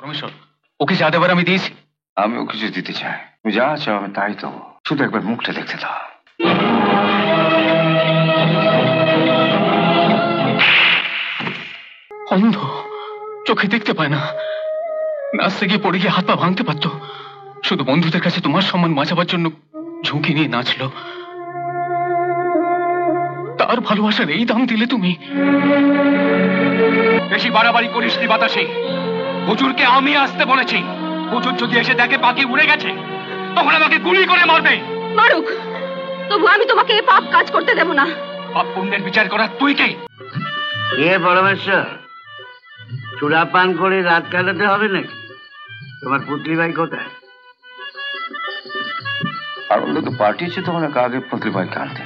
পরমেশ্বর, ওকে যা দেবার আমি দিয়েছি। আমিও কিছু দিতে চাই, তুমি যা চাও আমি তাই তো, শুধু একবার মুখটা দেখতে দাও। অন্ধ, চোখে দেখতে পায় না। নাচতে গিয়ে পড়ে গিয়ে হাত পা ভাঙতে পারতো, শুধু বন্ধুদের কাছে তোমার সম্মান বাঁচাবার জন্য ঝুঁকি নিয়ে নাচলো। তার ভালোবাসার এই দাম দিলে তুমি? বেশি বাড়াবাড়ি করিস নি বাতাসে। হুজুরকে আমি আসতে বলেছি। হুজুর যদি এসে দেখে পাখি উড়ে গেছে, তখন আমাকে গুলি করে মারবে। মারুক, তবু আমি তোমাকে পাপ কাজ করতে দেব না। পাপ পুণ্যের বিচার করার তুই কে? এ পরমেশ্বর, চূড়া পান করে রাত কাটাতে হবে নাকি? তোমার পুতলি ভাই কোথায়? আনন্দ তো পাঠিয়েছে তখন আগে পুতলি ভাইকে আনতে,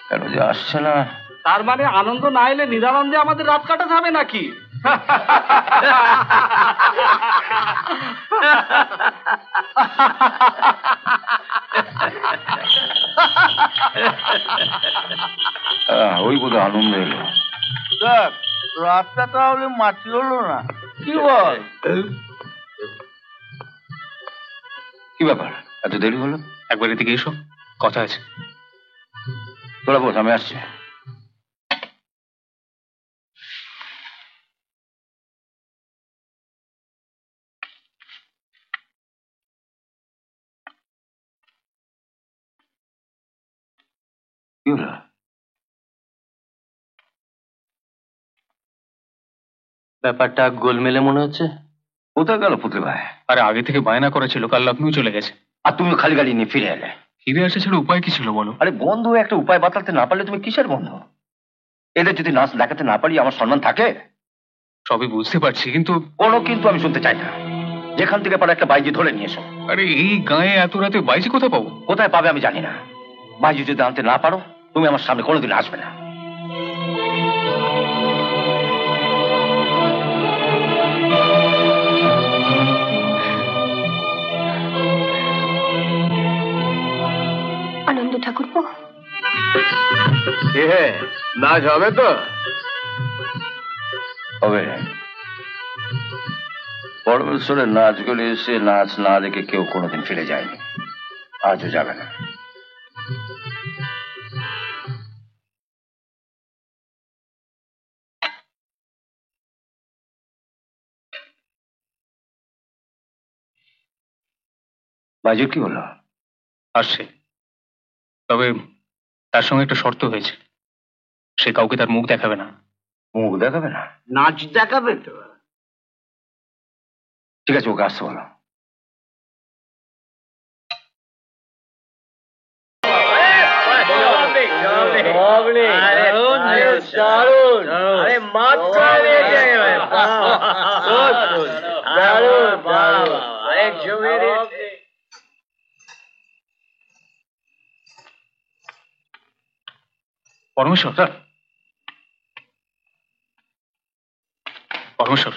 কেন যে আসছে না? তার মানে আনন্দ না এলে নিরানন্দে আমাদের রাত কাটাতে হবে নাকি? ওই বোধ আনন্দ এলো। রাতটা তাহলে মাটি হলো না, কি বল? কি ব্যাপার, এত দেরি হলো? একবার এদিকে এসো, কথা আছে। তোরা বস, আমি আসছি। কি হলো? ব্যাপারটা গোলমেলে মনে হচ্ছে। কোথায় গেল পুতলি ভাই? আরে আগে থেকে বায়না করা ছিল, কাল লখনৌ চলে গেছে। আর তুমি খালি গাড়ি নিয়ে ফিরে এলে। ফিরে আসা ছাড়া উপায় কি ছিল বলো? আরে বন্ধু একটা উপায় বাতলাতে না পারলে তুমি কিসের বন্ধু? এদের যদি নাচ দেখাতে না পারি আমার সম্মান থাকে? সবই বুঝতে পারছি, কিন্তু কোনো কিন্তু আমি শুনতে চাই না। যেখান থেকে পারো একটা বাইজি ধরে নিয়ে এসো। আরে এই গায়ে এত রাতে বাইজি কোথায় পাবো? কোথায় পাবে আমি জানি না, বাইজি যদি আনতে না পারো তুমি আমার সামনে কোনোদিন আসবে না। আনন্দ ঠাকুরপো, নাচ হবে তো? হবে। পরমেশ্বরের নাচগুলি এসে নাচ না দেখে কেউ কোনোদিন ফিরে যায়নি, আজও যাবে না। বাজু কি হলো? আসছে, তবে তার সঙ্গে একটা শর্ত হয়েছে, সে কাউকে তার মুখ দেখাবে না। মুখ দেখাবে না? নাচ দেখাবে তো। ঠিক আছে, ওকে আসতে বলো। পরমেশ্বর, পরমেশ্বর,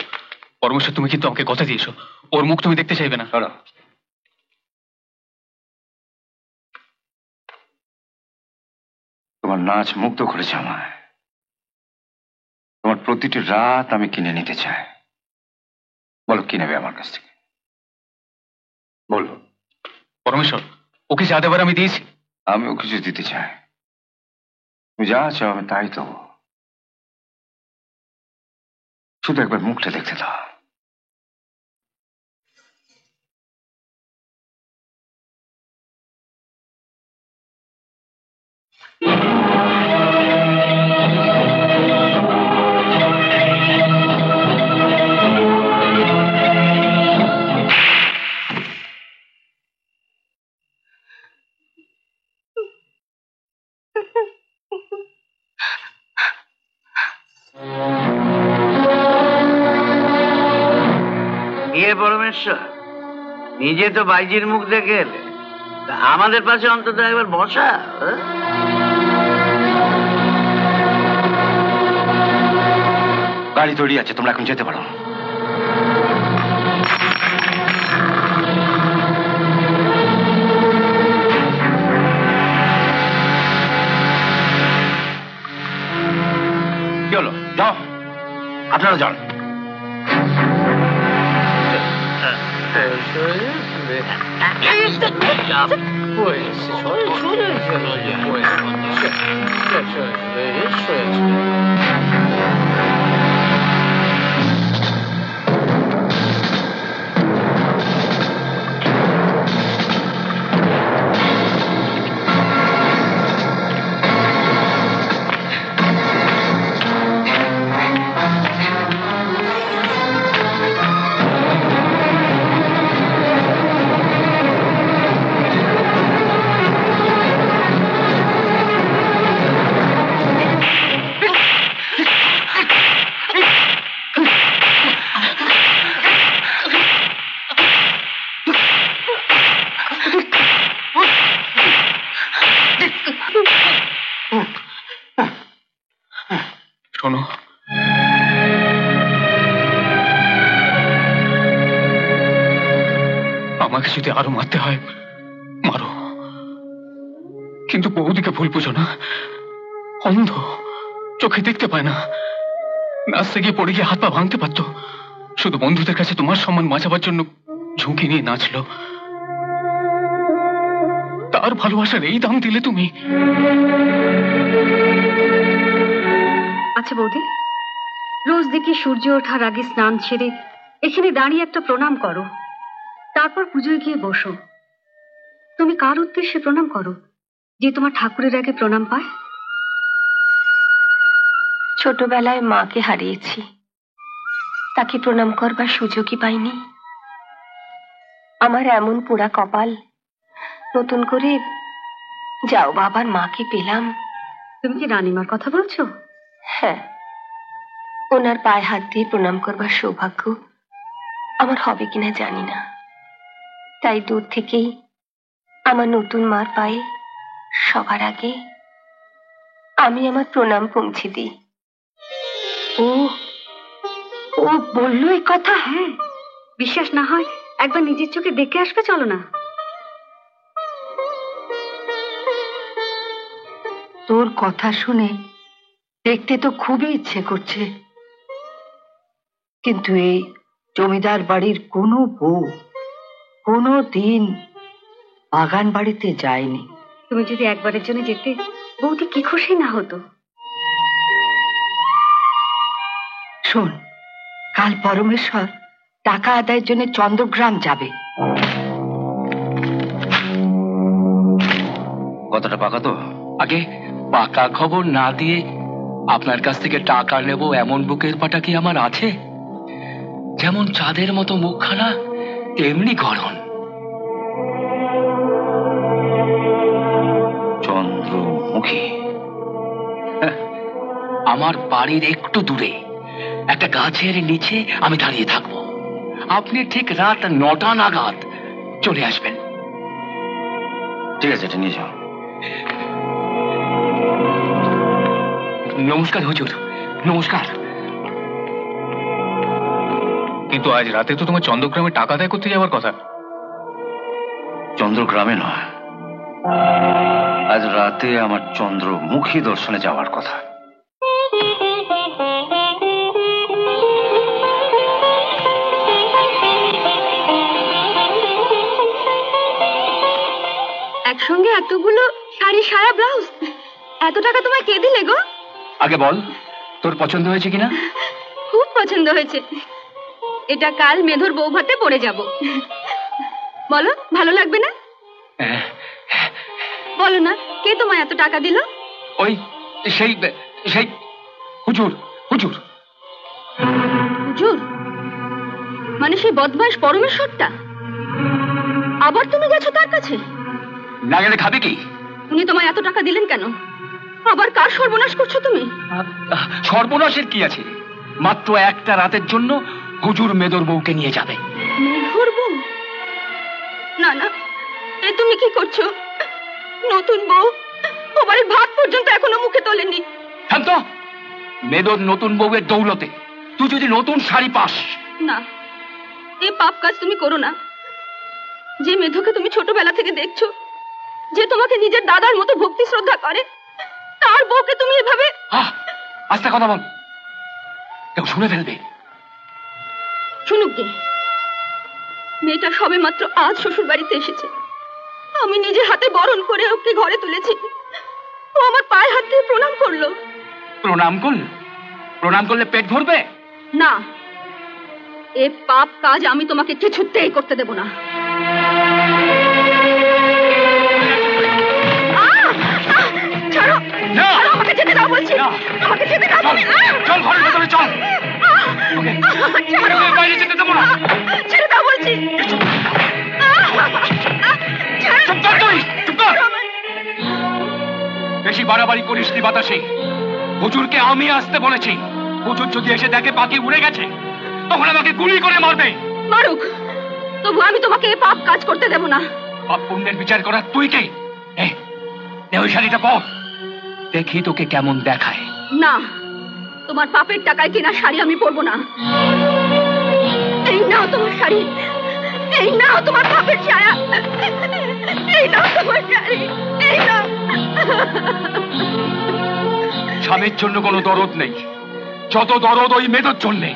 পরমেশ্বর, তুমি কিন্তু আমাকে কথা দিয়েছো, ওর মুখ তুমি দেখতে চাইবে না। তোমার নাচ মুগ্ধ করেছে আমায়। তোমার প্রতিটি রাত আমি কিনে নিতে চাই। বলো কি নেবে আমার কাছ থেকে, বলো। পরমেশ্বর, ওকে যা দেবার আমি দিয়েছি। আমিও কিছু দিতে চাই, তুমি যা চাও আমি তাই তো, শুধু একবার মুখটা দেখতে দাও। পরমেশ্বর, নিজে তো বাইজির মুখ দেখে এলে, আমাদের পাশে অন্তত একবার বসা। গাড়ি তৈরি আছে, তোমরা এখন যেতে পারো। কি হলো? যাও, আপনারা যান। শোনো, আমাকে যদি আরো মারতে হয় মারো, কিন্তু বৌদিকে ভুল বুঝো না। অন্ধ, চোখে দেখতে পায় না। নাচতে গিয়ে পড়ে গিয়ে হাত পা ভাঙতে পারতো, শুধু বন্ধুদের কাছে তোমার সম্মান বাঁচাবার জন্য ঝুঁকি নিয়ে নাচলো। তার ভালোবাসার এই দাম দিলে তুমি? আচ্ছা বৌদি, রোজ দেখি সূর্য ওঠার আগে স্নান ছেড়ে এখানে দাঁড়িয়ে একটা প্রণাম করো, তারপর পুজোয় গিয়ে বসো। তুমি কার উদ্দেশ্যে প্রণাম করো যে তোমার ঠাকুরের আগে প্রণাম পায়? ছোটবেলায় মাকে হারিয়েছি, তাকে প্রণাম করবার সুযোগই পাইনি। আমার এমন পোড়া কপাল, নতুন করে যাও বাবার মাকে পেলাম। তুমি কি রানীমার কথা বলছো? হ্যাঁ, ওনার পায়ে হাত দিয়ে প্রণাম করবার সৌভাগ্য আমার হবে কিনা জানি না, তাই দূর থেকেই আমার নতুন মার পায়ে সবার আগে আমি আমার প্রণাম পৌঁছে দিই। ও ও বললো এই কথা? হ্যাঁ, বিশ্বাস না হয় একবার নিজের চোখে দেখে আসবে, চলো না। তোর কথা শুনে দেখতে তো খুবই ইচ্ছে করছে, কিন্তু এই জমিদার বাড়ির কোনো বউ কোনো দিন বাগান বাড়িতে যায়নি। তুমি যদি একবারের জন্য যেতে, বৌদি কি খুশি না হতো। শোন, কাল পরমেশ্বর টাকা আদায়ের জন্য চন্দ্রগ্রাম যাবে। কথাটা পাকা তো? আগে পাকা খবর না দিয়ে আপনার কাছ থেকে টাকা নেব এমন বুকের পাটা কি আমার আছে? যেমন চাঁদের মতো মুখখানা, তেমনি গড়ন। চন্দ্রমুখী আমার বাড়ির একটু দূরে একটা গাছের নিচে আমি দাঁড়িয়ে থাকবো। আপনি ঠিক রাত 9টা নাগাদ চলে আসবেন। ঠিক আছে, এটা নিয়ে যাও। নমস্কার হুজুর, নমস্কার। কিন্তু আজ রাতে তো তোমার চন্দ্রগ্রামে টাকা আদায় করতে যাওয়ার কথা। চন্দ্রগ্রামে নয়, আজ রাতে আমার চন্দ্রমুখী দর্শনে যাওয়ার কথা। একসঙ্গে এতগুলো শাড়ি, সায়া, ব্লাউজ, এত টাকা তোমায় কে দিলে গো? আগে বল, তোর পছন্দ হয়েছে কিনা? খুব পছন্দ হয়েছে। এটা কাল মেধর বউ ভাতে পরে যাব। বলো, ভালো লাগবে না? বলো না, কে তোমায় এত টাকা দিল? ওই সেই সেই হুজুর। হুজুর হুজুর মানে সেই বদমাইশ পরমেশ্বরটা? আবার তুমি গেছো তার কাছে? না গেলে খাবে কি? উনি তোমায় এত টাকা দিলেন কেন? আবার কার সর্বনাশ করছো তুমি? সর্বনাশের কি আছে? মাত্র একটা রাতের জন্য হুজুর মেদর বউকে নিয়ে যাবে। মেধর বউ? না না, এ তুমি কি করছো? নতুন বউ ও বাড়ির ভাত পর্যন্ত এখনো মুখে তোলেনি। শান্ত! মেদর নতুন বউয়ের দৌলতে তুই যদি নতুন শাড়ি পাস। না, এ পাপ কাজ তুমি করো না। যে মেধকে তুমি ছোটবেলা থেকে দেখছো, যে তোমাকে নিজের দাদার মতো ভক্তি শ্রদ্ধা করে, তার বউকে তুমি এভাবে। আস্তে কথা বল, কেউ শুনে ফেলবে। শুনুক গে, মেয়েটা সবে মাত্র আজ শ্বশুর বাড়িতে এসেছে। আমি নিজে হাতে বরণ করে ওকে ঘরে তুলেছি। ও আমার পায়ে হাত দিয়ে প্রণাম করলো। প্রণাম করল? প্রণাম করলে পেট ভরবে না, এ পাপ কাজ আমি তোমাকে কিছুতেই করতে দেব না। ছাড়ো, আমাকে যেতে দাও বলছি। আমাকে যেতে দাও। চল ঘরের ভেতরে চল। বাইরে যেতে দেবো না। ছেড়ে দাও বলছি। বেশি বাড়াবাড়ি করিস নি বাতাসে। হুজুরকে আমি আসতে বলেছি। হুজুর যদি এসে দেখে পাখি উড়ে গেছে তখন আমাকে গুলি করে মারবে। মারুক, তবু আমি তোমাকে এ পাপ কাজ করতে দেব না। পাপ পুণ্যের বিচার করার তুই কে? ওই শাড়িটা পর, দেখি তোকে কেমন দেখায়। না, তোমার পাপের টাকায় কেনা শাড়ি আমি পরবো না। এই নাও তোমার শাড়ি, এই নাও তোমার পাপের ছায়া, এই নাও তোমার শাড়ি, এই নাও। স্বামীর জন্য কোনো দরদ নেই, যত দরদ ওই মেয়েদের জন্যে।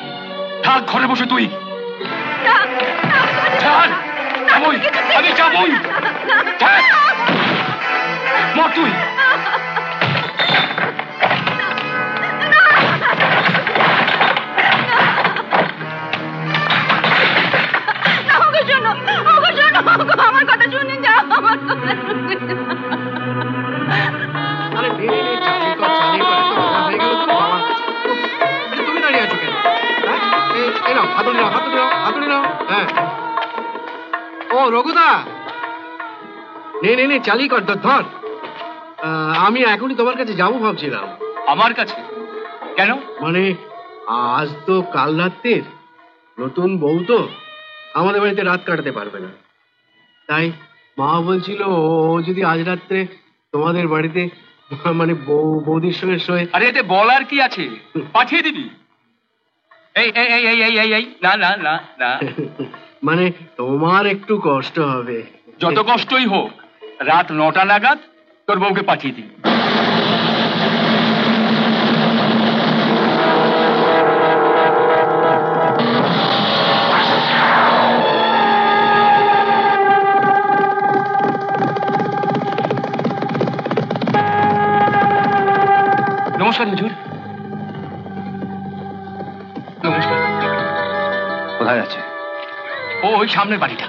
থাক ঘরে বসে তুই। আমি যাবই। মর তুই। আমার কথা শুনে যাও, আমার কথা শুনে যাও। তুমি দাঁড়িয়ে আছো কেন? এই নাও, হাতুড়ি নাও, হাতুড়ি নাও, হাতুড়ি নাও। হ্যাঁ, ও রঘুদা, নে চালিয়ে কর, ধর। আমি এখনই তোমার কাছে যাবো ভাবছিলাম। আমার কাছে কেন? মানে আজ তো কাল রাত্রির নতুন বউ, তো আমাদের বাড়িতে রাত কাটাতে পারবে না। তাই মা বলছিল ও যদি আজ রাত্রে তোমাদের বাড়িতে মানে বৌদির সঙ্গে শোয়। আরে এতে বলার কি আছে, পাঠিয়ে দিবি। এই এই এই এই এই এই না না না না, মানে তোমার একটু কষ্ট হবে। যত কষ্টই হোক, রাত 9টা নাগাদ তোর বউকে পাঠিয়ে দিবি। নমস্কার হুজুর। নমস্কার। কোথায় যাচ্ছে? ও ওই সামনের বাড়িটা।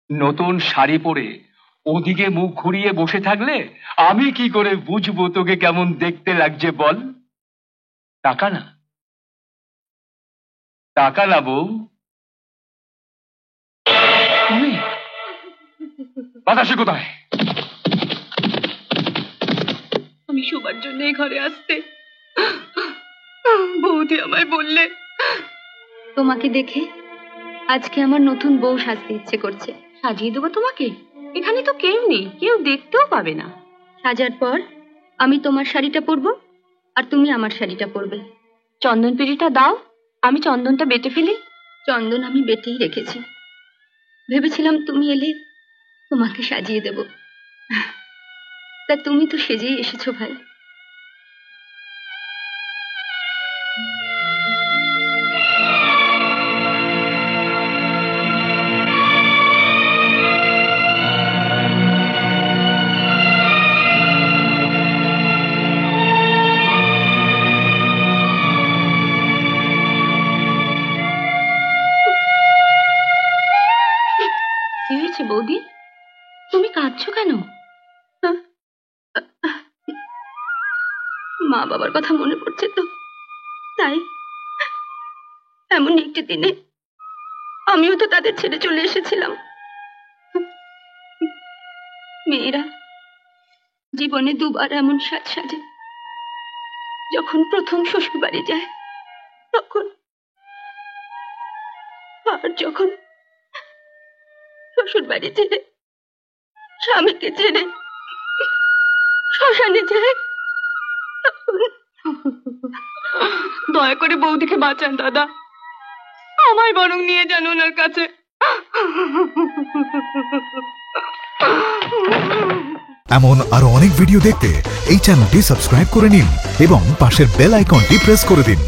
নতুন শাড়ি পরে ওদিকে মুখ ঘুরিয়ে বসে থাকলে আমি কি করে বুঝবো তোকে কেমন দেখতে লাগছে বল? টাকা না, টাকা না বউ। তুমি বাতাসে কোথায়? আমি শোবার জন্য এই ঘরে আসতে বৌদি আমায় বললে, তোমাকে দেখে আজকে আমার নতুন বউ সাজতে ইচ্ছে করছে। সাজিয়ে দেবো তোমাকে? এখানে তো কেউ নেই, কেউ দেখতেও পাবে না। সাজার পর আমি তোমার শাড়িটা পরবো আর তুমি আমার শাড়িটা পরবে। চন্দন পিড়িটা দাও, আমি চন্দনটা বেটে ফেলি। চন্দন আমি বেটেই রেখেছি। ভেবেছিলাম তুমি এলে তোমাকে সাজিয়ে দেব, তা তুমি তো সেজেই এসেছো ভাই। কি হয়েছে বৌদি, তুমি কাঁদছো কেন? মা বাবার কথা মনে পড়ছে তো, তাই এমন একটি দিনে আমিও তো তাদের ছেড়ে চলে এসেছিলাম। মেয়েরা জীবনে দুবার এমন সাজ সাজে, যখন প্রথম শ্বশুর বাড়ি যায় তখন, আর যখন শ্বশুর বাড়ি ছেড়ে স্বামীকে ছেড়ে শ্মশানে যায় তখন। দয়া করে বৌদিকে বাঁচান দাদা, আমায় বরং নিয়ে যান ওনার কাছে। এমন আরো অনেক ভিডিও দেখতে এই চ্যানেলটি সাবস্ক্রাইব করে নিন এবং পাশের বেল আইকনটি প্রেস করে দিন।